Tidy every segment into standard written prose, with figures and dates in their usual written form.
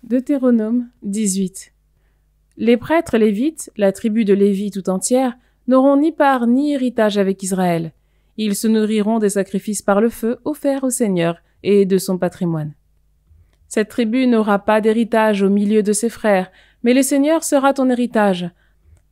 Deutéronome 18. Les prêtres lévites, la tribu de Lévi tout entière, n'auront ni part ni héritage avec Israël. Ils se nourriront des sacrifices par le feu offerts au Seigneur et de son patrimoine. Cette tribu n'aura pas d'héritage au milieu de ses frères, mais le Seigneur sera ton héritage,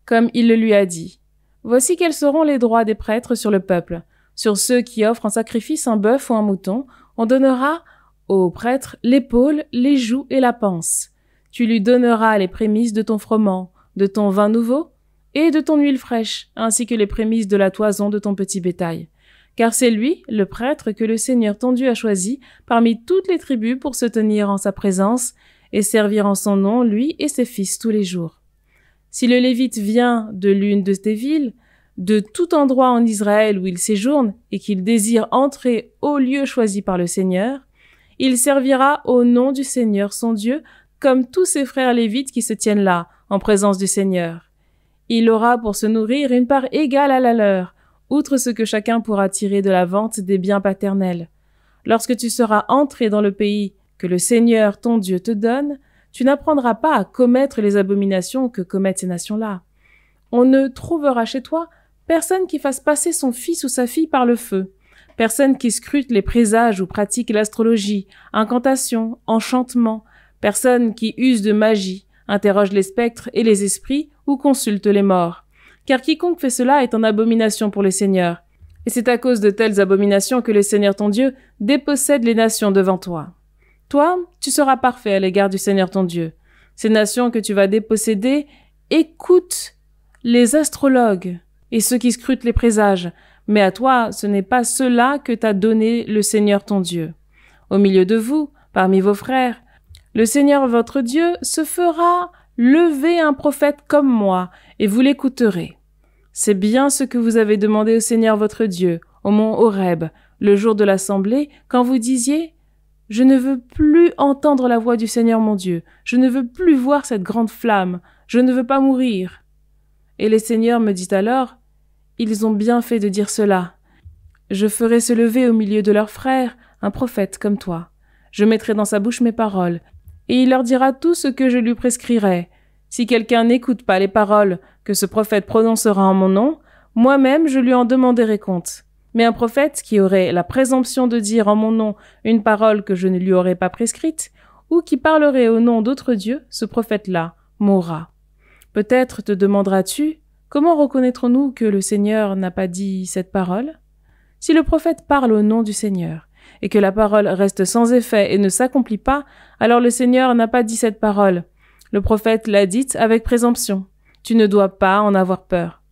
comme il le lui a dit. Voici quels seront les droits des prêtres sur le peuple. Sur ceux qui offrent en sacrifice un bœuf ou un mouton, on donnera au prêtre l'épaule, les joues et la panse. Tu lui donneras les prémices de ton froment, de ton vin nouveau et de ton huile fraîche, ainsi que les prémices de la toison de ton petit bétail. Car c'est lui, le prêtre, que le Seigneur ton Dieu a choisi parmi toutes les tribus pour se tenir en sa présence et servir en son nom, lui et ses fils tous les jours. Si le Lévite vient de l'une de tes villes, de tout endroit en Israël où il séjourne et qu'il désire entrer au lieu choisi par le Seigneur, il servira au nom du Seigneur son Dieu, comme tous ses frères lévites qui se tiennent là, en présence du Seigneur. Il aura pour se nourrir une part égale à la leur, outre ce que chacun pourra tirer de la vente des biens paternels. Lorsque tu seras entré dans le pays que le Seigneur ton Dieu te donne, tu n'apprendras pas à commettre les abominations que commettent ces nations-là. On ne trouvera chez toi personne qui fasse passer son fils ou sa fille par le feu, personne qui scrute les présages ou pratique l'astrologie, incantation, enchantement, personne qui use de magie, interroge les spectres et les esprits ou consulte les morts. Car quiconque fait cela est en abomination pour le Seigneur. Et c'est à cause de telles abominations que le Seigneur ton Dieu dépossède les nations devant toi. Toi, tu seras parfait à l'égard du Seigneur ton Dieu. Ces nations que tu vas déposséder écoutent les astrologues et ceux qui scrutent les présages, mais à toi, ce n'est pas cela que t'a donné le Seigneur ton Dieu. Au milieu de vous, parmi vos frères, le Seigneur votre Dieu se fera lever un prophète comme moi, et vous l'écouterez. C'est bien ce que vous avez demandé au Seigneur votre Dieu, au mont Horeb, le jour de l'assemblée, quand vous disiez « Je ne veux plus entendre la voix du Seigneur mon Dieu, je ne veux plus voir cette grande flamme, je ne veux pas mourir. » Et le Seigneur me dit alors « Ils ont bien fait de dire cela. Je ferai se lever au milieu de leurs frères un prophète comme toi. Je mettrai dans sa bouche mes paroles, et il leur dira tout ce que je lui prescrirai. Si quelqu'un n'écoute pas les paroles que ce prophète prononcera en mon nom, moi-même je lui en demanderai compte. Mais un prophète qui aurait la présomption de dire en mon nom une parole que je ne lui aurais pas prescrite, ou qui parlerait au nom d'autres dieux, ce prophète-là mourra. Peut-être te demanderas-tu, comment reconnaîtrons-nous que le Seigneur n'a pas dit cette parole? Si le prophète parle au nom du Seigneur, et que la parole reste sans effet et ne s'accomplit pas, alors le Seigneur n'a pas dit cette parole. Le prophète l'a dite avec présomption. Tu ne dois pas en avoir peur.